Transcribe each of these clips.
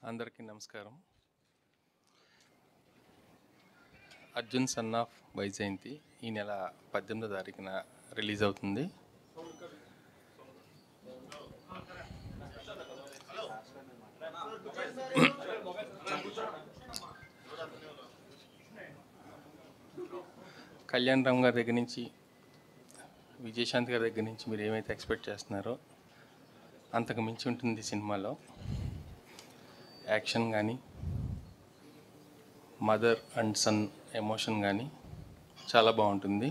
అందరికీ నమస్కారం. Arjun son of Vyjayanthi ఈ నెల 18వ తారీఖున రిలీజ్ అవుతుంది. కళ్యాణ్ రామ్ గారి దగ్గర నుంచి, విజయశాంతి గారి దగ్గర నుంచి మీరు ఏమైతే ఎక్స్పెక్ట్ చేస్తున్నారో అంతకు మించి ఉంటుంది సినిమాలో. యాక్షన్ కానీ, మదర్ అండ్ సన్ ఎమోషన్ కానీ చాలా బాగుంటుంది.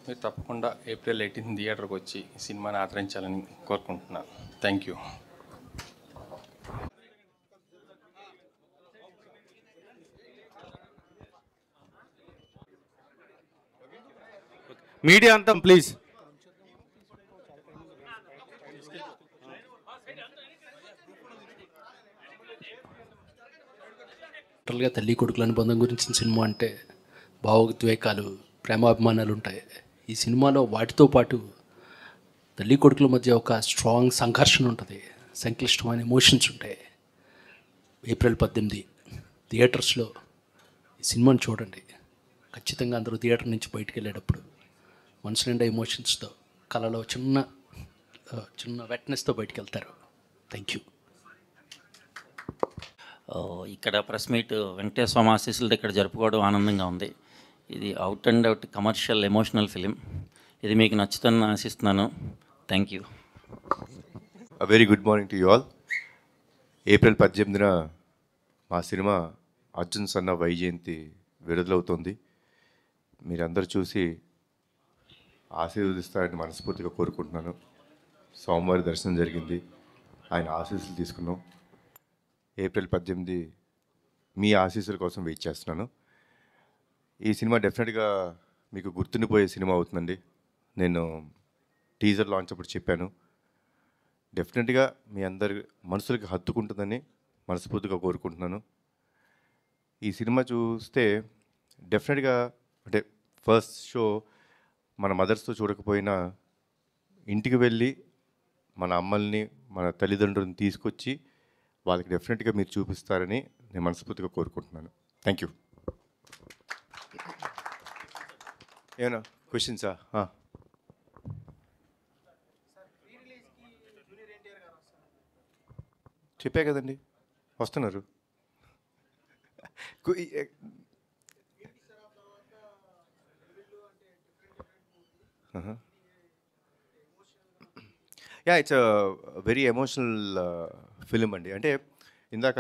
మీరు తప్పకుండా ఏప్రిల్ 18 థియేటర్కి వచ్చి సినిమాని ఆదరించాలని కోరుకుంటున్నాను. Thank you. మీడియా అంతా ప్లీజ్. టోటల్గా తల్లి కొడుకుల అనుబంధం గురించిన సినిమా అంటే భావోద్వేగాలు, ప్రేమాభిమానాలు ఉంటాయి. ఈ సినిమాలో వాటితో పాటు తల్లి కొడుకుల మధ్య ఒక స్ట్రాంగ్ సంఘర్షణ ఉంటుంది, సంక్లిష్టమైన ఎమోషన్స్ ఉంటాయి. ఏప్రిల్ 18 థియేటర్స్లో ఈ సినిమాని చూడండి. ఖచ్చితంగా అందరూ థియేటర్ నుంచి బయటికి వెళ్ళేటప్పుడు మనసు నిండా ఎమోషన్స్తో, కళలో చిన్న వెట్నెస్తో బయటికి వెళ్తారు. Thank you. ఇక్కడ ప్రెస్ మీట్ వెంకటేశ్వర స్వామి ఆశీస్సులతో ఇక్కడ జరుపుకోవడం ఆనందంగా ఉంది. ఇది out and out commercial emotional film. ఇది మీకు నచ్చుతుందని ఆశిస్తున్నాను. Thank you. Very good morning to you all. April 18న మా సినిమా అర్జున్ సన్ ఆఫ్ వైజయంతి విడుదలవుతోంది. మీరందరూ చూసి ఆశీర్వదిస్తారని మనస్ఫూర్తిగా కోరుకుంటున్నాను. సోమవారి దర్శనం జరిగింది, ఆయన ఆశీస్సులు తీసుకున్నాం. ఏప్రిల్ 18 మీ ఆశీస్సుల కోసం వెయిట్ చేస్తున్నాను. ఈ సినిమా డెఫినెట్గా మీకు గుర్తుండిపోయే సినిమా అవుతుందండి. నేను టీజర్ లాంచ్ అప్పుడు చెప్పాను, డెఫినెట్గా మీ అందరి మనసులకి హత్తుకుంటుందని మనస్ఫూర్తిగా కోరుకుంటున్నాను. ఈ సినిమా చూస్తే డెఫినెట్గా అంటే ఫస్ట్ షో మన మదర్స్తో చూడకపోయినా ఇంటికి వెళ్ళి మన అమ్మల్ని, మన తల్లిదండ్రులను తీసుకొచ్చి వాళ్ళకి డెఫినెట్గా మీరు చూపిస్తారని నేను మనస్ఫూర్తిగా కోరుకుంటున్నాను. Thank you. ఏమన్నా క్వశ్చన్సా? చెప్పే కదండి, వస్తున్నారు. Yeah, it's very emotional film అండి. అంటే ఇందాక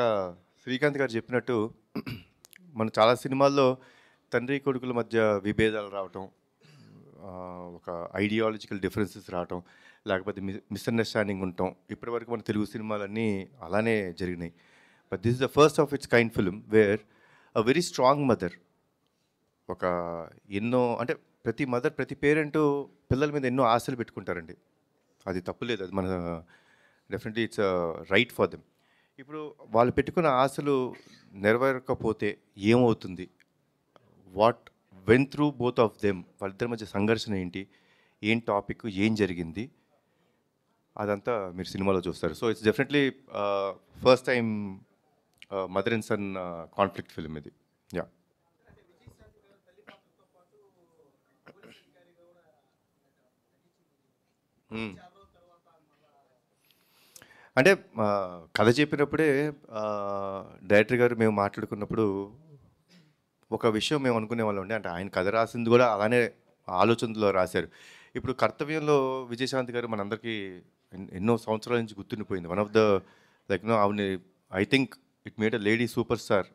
శ్రీకాంత్ గారు చెప్పినట్టు మన చాలా సినిమాల్లో తండ్రి కొడుకుల మధ్య విభేదాలు రావటం, ఒక ఐడియాలజికల్ డిఫరెన్సెస్ రావటం, లేకపోతే మిస్అండర్స్టాండింగ్ ఉండటం, ఇప్పటివరకు మన తెలుగు సినిమాలన్నీ అలానే జరిగినాయి. But this is the first of it's kind film wear a very strong mother, ఒక ఎన్నో అంటే ప్రతి పేరెంటు పిల్లల మీద ఎన్నో ఆశలు పెట్టుకుంటారండి. అది తప్పులేదు, అది మన definitely it's right for them. ఇప్పుడు వాళ్ళు పెట్టుకున్న ఆశలు నెరవేరకపోతే ఏమవుతుంది, what went through both of them, వాళ్ళిద్దరి మధ్య సంఘర్షణ ఏంటి, ఏం టాపిక్, ఏం జరిగింది, అదంతా మీరు సినిమాలో చూస్తారు. So it's definitely first time mother and son conflict film ఇది. యా, అంటే కథ చెప్పినప్పుడే డైరెక్టర్ గారు మేము మాట్లాడుకున్నప్పుడు ఒక విషయం మేము అనుకునే వాళ్ళం అండి. అంటే ఆయన కథ రాసింది కూడా అలానే ఆలోచనలో రాశారు. ఇప్పుడు కర్తవ్యంలో విజయశాంతి గారు మనందరికీ ఎన్నో సంవత్సరాల నుంచి గుర్తుండిపోయింది. వన్ ఆఫ్ ద ఆవిడ I think it made a lady super star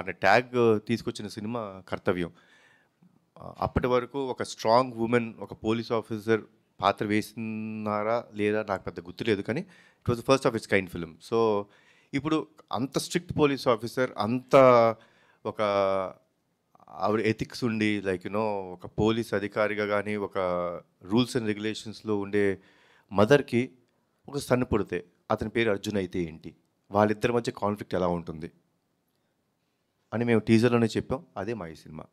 అనే ట్యాగ్ తీసుకొచ్చిన సినిమా కర్తవ్యం. అప్పటి వరకు ఒక స్ట్రాంగ్ ఉమెన్, ఒక పోలీస్ ఆఫీసర్ పాత్ర వేస్తున్నారా లేదా నాకు పెద్ద గుర్తులేదు, కానీ it was the first of it's kind film. So ఇప్పుడు అంత స్ట్రిక్ట్ పోలీస్ ఆఫీసర్, అంత ఒక ఆవిడ ఎథిక్స్ ఉండి లైక్ యూనో ఒక పోలీస్ అధికారిగా కానీ ఒక రూల్స్ అండ్ రెగ్యులేషన్స్లో ఉండే మదర్కి ఒక సన్ పుడితే అతని పేరు అర్జున్ అయితే ఏంటి, వాళ్ళిద్దరి మధ్య కాన్ఫ్లిక్ట్ ఎలా ఉంటుంది అని మేము టీజర్లోనే చెప్పాం. అదే మా ఈ సినిమా.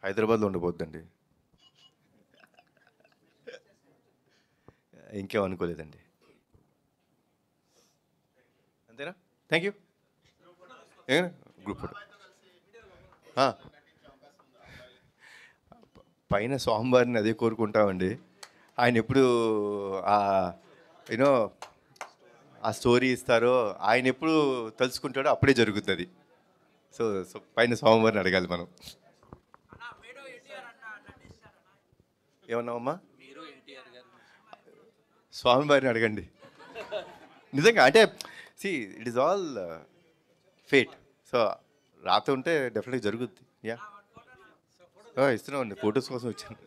హైదరాబాద్లో ఉండబోద్దండి, ఇంకేం అనుకోలేదండి. Thank you. గ్రూప్ ఫోటో పైన స్వామివారిని అదే కోరుకుంటామండి. ఆయన ఎప్పుడు యూనో ఆ స్టోరీ ఇస్తారో ఆయన ఎప్పుడు తలుచుకుంటాడో అప్పుడే జరుగుతుంది. సో పైన స్వామివారిని అడగాలి మనం. ఏమన్నావమ్మా? స్వామివారిని అడగండి. నిజంగా అంటే it is all fate. So రాత ఉంటే డెఫినెట్గా జరుగుద్ది. యా ఇస్తున్నామండి, ఫొటోస్ కోసం వచ్చాను.